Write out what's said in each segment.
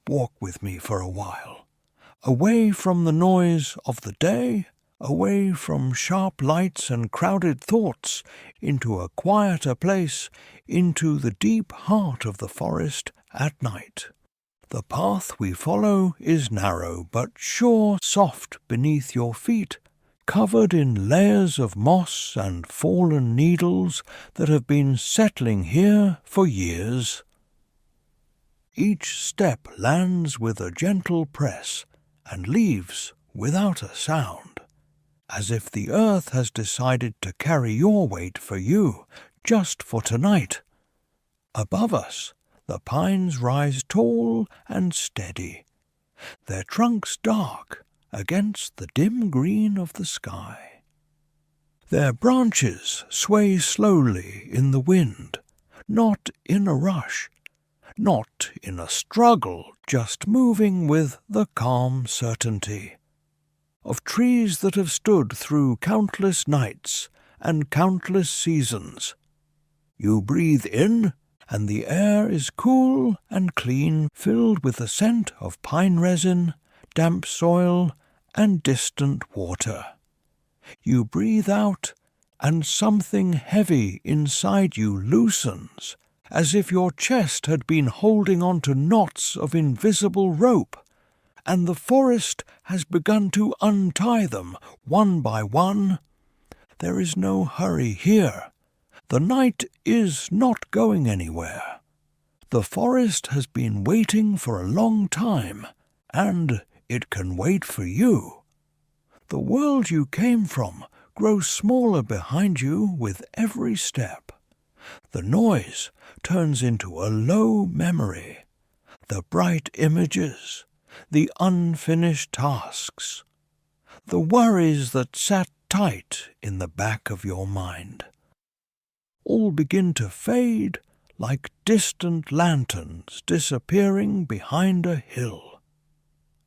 walk with me for a while, away from the noise of the day, away from sharp lights and crowded thoughts, into a quieter place, into the deep heart of the forest at night. The path we follow is narrow, but sure, soft beneath your feet, covered in layers of moss and fallen needles that have been settling here for years. Each step lands with a gentle press and leaves without a sound, as if the earth has decided to carry your weight for you, just for tonight. Above us, the pines rise tall and steady, their trunks dark against the dim green of the sky. Their branches sway slowly in the wind, not in a rush, not in a struggle, just moving with the calm certainty of trees that have stood through countless nights and countless seasons. You breathe in, and the air is cool and clean, filled with the scent of pine resin, damp soil, and distant water. You breathe out, and something heavy inside you loosens, as if your chest had been holding on to knots of invisible rope, and the forest has begun to untie them one by one. There is no hurry here. The night is not going anywhere. The forest has been waiting for a long time, and it can wait for you. The world you came from grows smaller behind you with every step. The noise turns into a low memory, the bright images, the unfinished tasks, the worries that sat tight in the back of your mind, all begin to fade like distant lanterns disappearing behind a hill.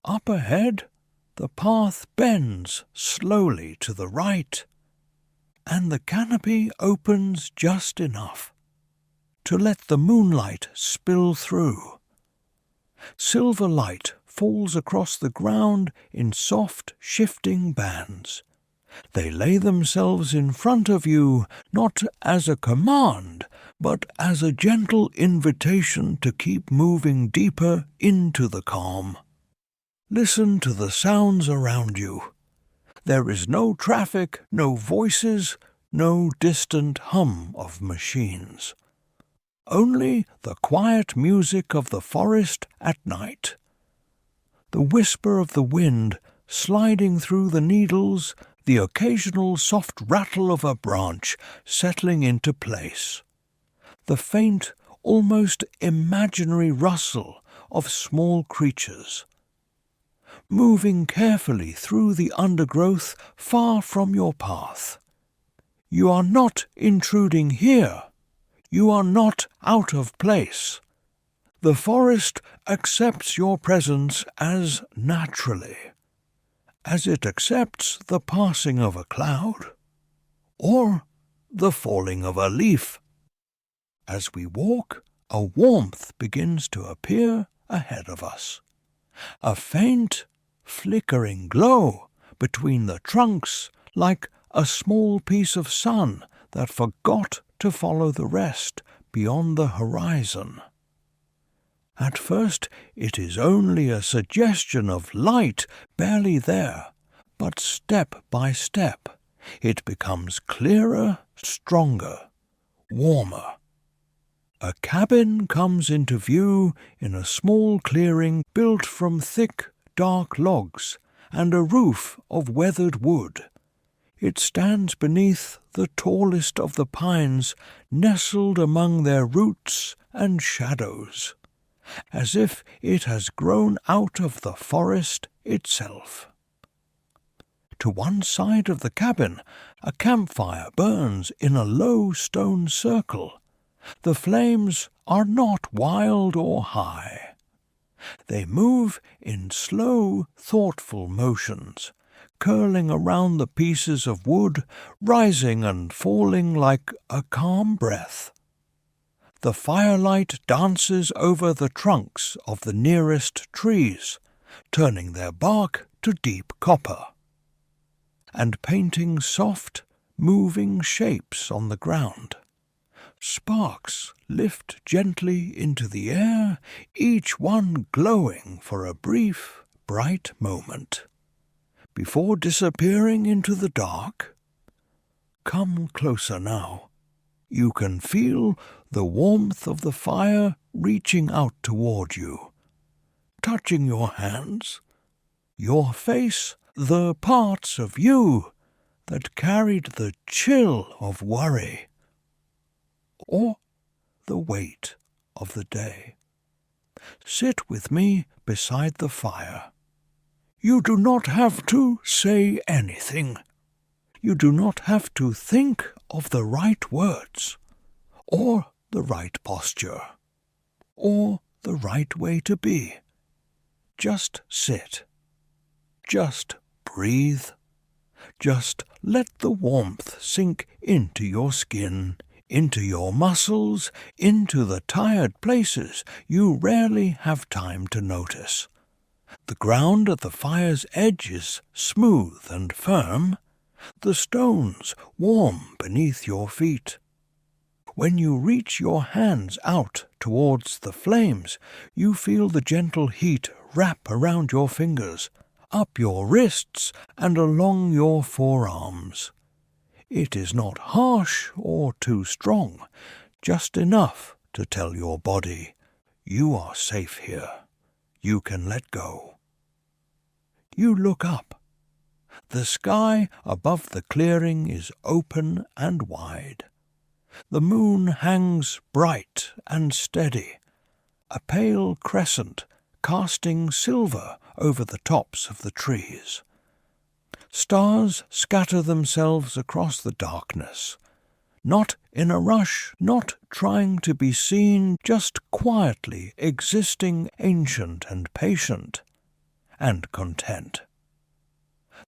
Up ahead, the path bends slowly to the right, and the canopy opens just enough to let the moonlight spill through. Silver light falls across the ground in soft, shifting bands. They lay themselves in front of you not as a command, but as a gentle invitation to keep moving deeper into the calm. Listen to the sounds around you. There is no traffic, no voices, no distant hum of machines. Only the quiet music of the forest at night. The whisper of the wind sliding through the needles, the occasional soft rattle of a branch settling into place. The faint, almost imaginary rustle of small creatures, moving carefully through the undergrowth far from your path. You are not intruding here. You are not out of place. The forest accepts your presence as naturally, as it accepts the passing of a cloud, or the falling of a leaf. As we walk, a warmth begins to appear ahead of us, a faint, flickering glow between the trunks, like a small piece of sun that forgot to follow the rest beyond the horizon. At first it is only a suggestion of light barely there, but step by step it becomes clearer, stronger, warmer. A cabin comes into view in a small clearing built from thick, dark logs and a roof of weathered wood. It stands beneath the tallest of the pines, nestled among their roots and shadows, as if it has grown out of the forest itself. To one side of the cabin, a campfire burns in a low stone circle. The flames are not wild or high. They move in slow, thoughtful motions, curling around the pieces of wood, rising and falling like a calm breath. the firelight dances over the trunks of the nearest trees, turning their bark to deep copper, and painting soft, moving shapes on the ground. Sparks lift gently into the air, each one glowing for a brief, bright moment, before disappearing into the dark. Come closer now. You can feel the warmth of the fire reaching out toward you, touching your hands, your face, the parts of you that carried the chill of worry or the weight of the day. Sit with me beside the fire. You do not have to say anything. You do not have to think of the right words, or the right posture, or the right way to be. Just sit. Just breathe. Just let the warmth sink into your skin, into your muscles, into the tired places you rarely have time to notice. The ground at the fire's edge is smooth and firm, the stones warm beneath your feet. When you reach your hands out towards the flames, you feel the gentle heat wrap around your fingers, up your wrists and along your forearms. It is not harsh or too strong, just enough to tell your body, you are safe here. You can let go. You look up. The sky above the clearing is open and wide. The moon hangs bright and steady, a pale crescent casting silver over the tops of the trees. Stars scatter themselves across the darkness, not in a rush, not trying to be seen, just quietly existing, ancient and patient, and content.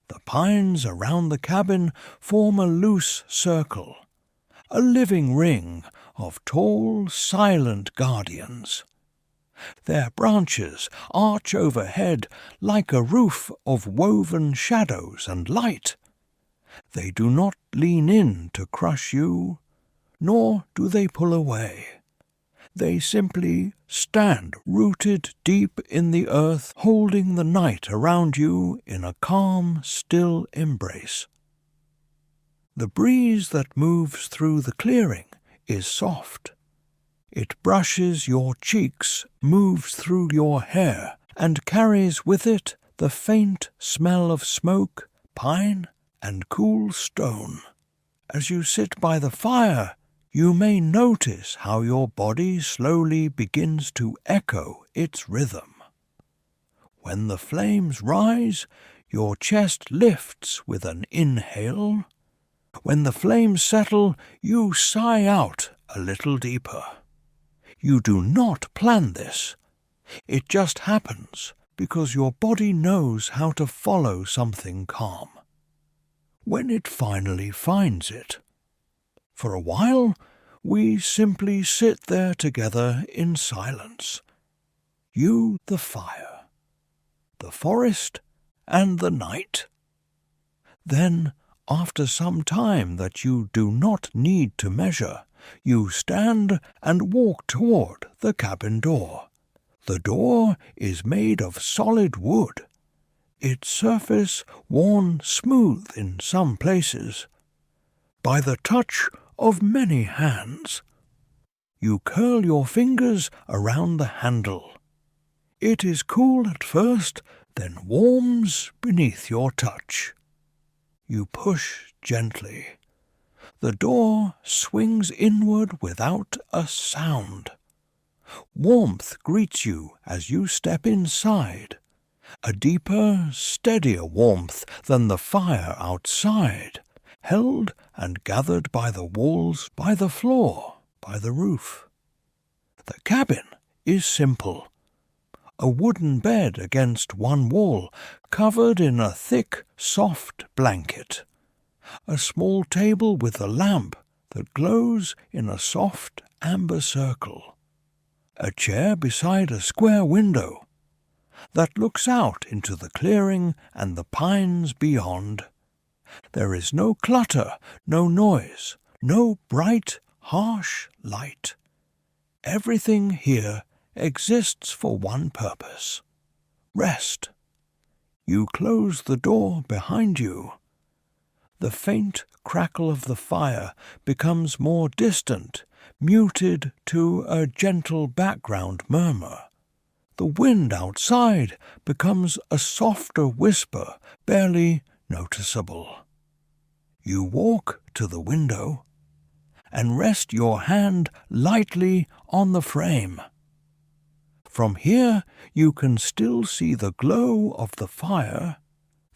The pines around the cabin form a loose circle, a living ring of tall, silent guardians. Their branches arch overhead like a roof of woven shadows and light. They do not lean in to crush you, nor do they pull away. They simply stand rooted deep in the earth, holding the night around you in a calm, still embrace. The breeze that moves through the clearing is soft. It brushes your cheeks, moves through your hair, and carries with it the faint smell of smoke, pine, and cool stone. As you sit by the fire, you may notice how your body slowly begins to echo its rhythm. When the flames rise, your chest lifts with an inhale. When the flames settle, you sigh out a little deeper. You do not plan this. It just happens because your body knows how to follow something calm. When it finally finds it. For a while, we simply sit there together in silence. You, the fire, the forest, and the night. Then, after some time that you do not need to measure, you stand and walk toward the cabin door. The door is made of solid wood, its surface worn smooth in some places. By the touch of many hands, you curl your fingers around the handle. It is cool at first, then warms beneath your touch. You push gently. The door swings inward without a sound. Warmth greets you as you step inside, a deeper, steadier warmth than the fire outside, held and gathered by the walls, by the floor, by the roof. The cabin is simple. A wooden bed against one wall, covered in a thick, soft blanket. A small table with a lamp that glows in a soft amber circle, a chair beside a square window that looks out into the clearing and the pines beyond. There is no clutter, no noise, no bright, harsh light. Everything here exists for one purpose: rest. You close the door behind you. The faint crackle of the fire becomes more distant, muted to a gentle background murmur. The wind outside becomes a softer whisper, barely noticeable. You walk to the window and rest your hand lightly on the frame. From here you can still see the glow of the fire,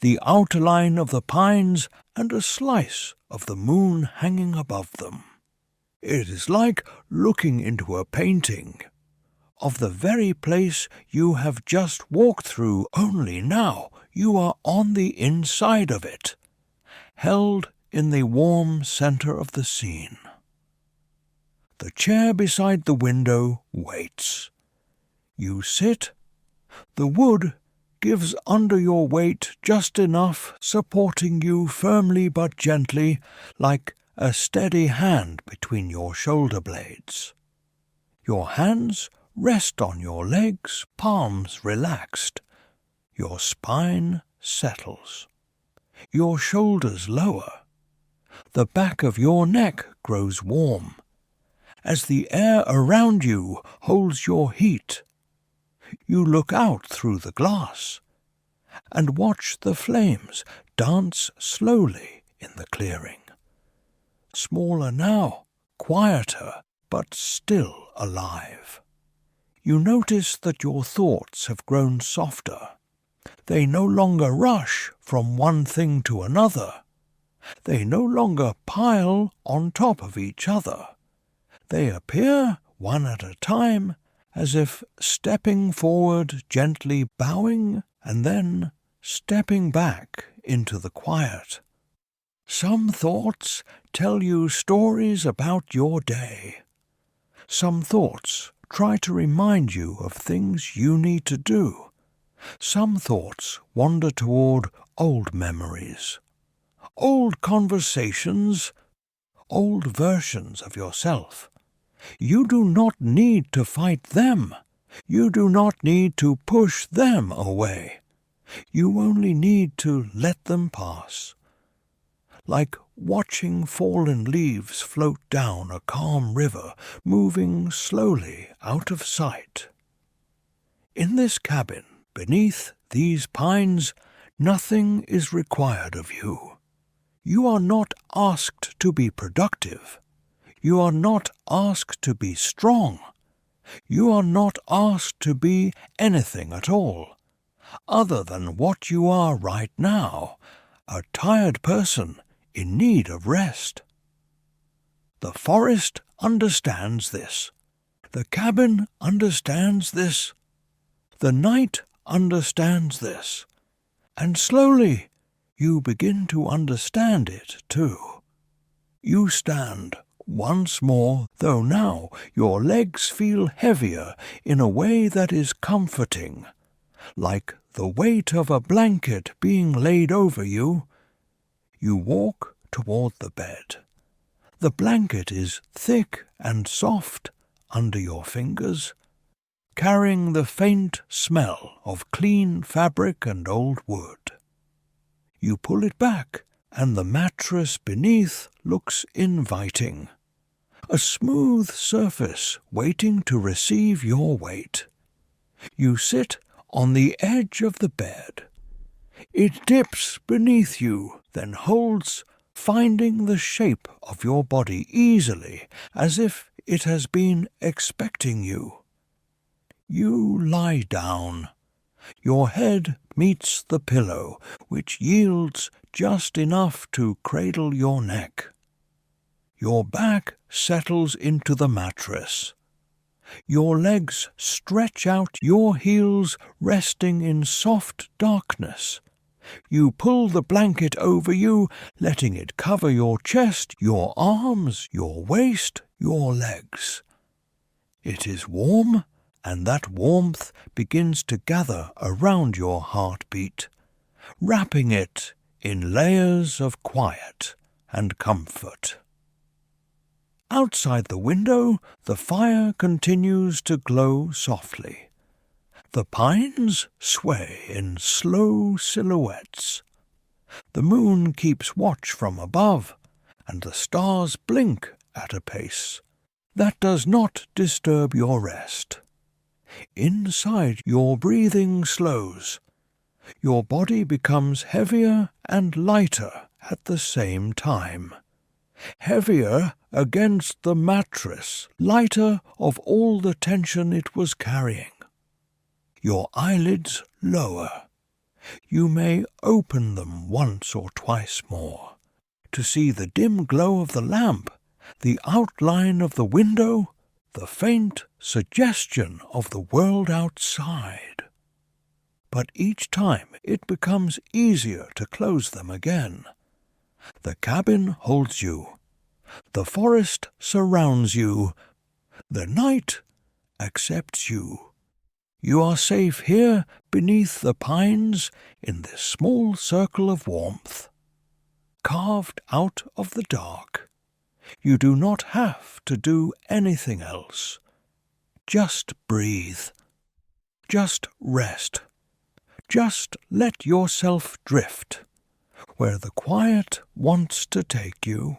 the outline of the pines, and a slice of the moon hanging above them. It is like looking into a painting of the very place you have just walked through, only now you are on the inside of it, held in the warm center of the scene. The chair beside the window waits. You sit. The wood gives under your weight just enough, supporting you firmly but gently, like a steady hand between your shoulder blades. Your hands rest on your legs, palms relaxed. Your spine settles. Your shoulders lower. The back of your neck grows warm, as the air around you holds your heat. You look out through the glass and watch the flames dance slowly in the clearing. Smaller now, quieter, but still alive. You notice that your thoughts have grown softer. They no longer rush from one thing to another. They no longer pile on top of each other. They appear, one at a time, as if stepping forward, gently bowing, and then stepping back into the quiet. Some thoughts tell you stories about your day. Some thoughts try to remind you of things you need to do. Some thoughts wander toward old memories, old conversations, old versions of yourself. You do not need to fight them. You do not need to push them away. You only need to let them pass. Like watching fallen leaves float down a calm river, moving slowly out of sight. In this cabin, beneath these pines, nothing is required of you. You are not asked to be productive. You are not asked to be strong. You are not asked to be anything at all, other than what you are right now, a tired person in need of rest. The forest understands this. The cabin understands this. The night understands this. And slowly you begin to understand it too. You stand once more, though now your legs feel heavier in a way that is comforting, like the weight of a blanket being laid over you. You walk toward the bed. The blanket is thick and soft under your fingers, carrying the faint smell of clean fabric and old wood. You pull it back, and the mattress beneath looks inviting. A smooth surface waiting to receive your weight. You sit on the edge of the bed. It dips beneath you, then holds, finding the shape of your body easily, as if it has been expecting you. You lie down. Your head meets the pillow, which yields just enough to cradle your neck. Your back settles into the mattress. Your legs stretch out, your heels resting in soft darkness. You pull the blanket over you, letting it cover your chest, your arms, your waist, your legs. It is warm, and that warmth begins to gather around your heartbeat, wrapping it in layers of quiet and comfort. Outside the window, the fire continues to glow softly. The pines sway in slow silhouettes. The moon keeps watch from above, and the stars blink at a pace that does not disturb your rest. Inside, your breathing slows. Your body becomes heavier and lighter at the same time. Heavier against the mattress, lighter of all the tension it was carrying. Your eyelids lower. You may open them once or twice more to see the dim glow of the lamp, the outline of the window, the faint suggestion of the world outside. But each time it becomes easier to close them again. The cabin holds you. The forest surrounds you. The night accepts you. You are safe here beneath the pines in this small circle of warmth. Carved out of the dark. You do not have to do anything else. Just breathe. Just rest. Just let yourself drift where the quiet wants to take you.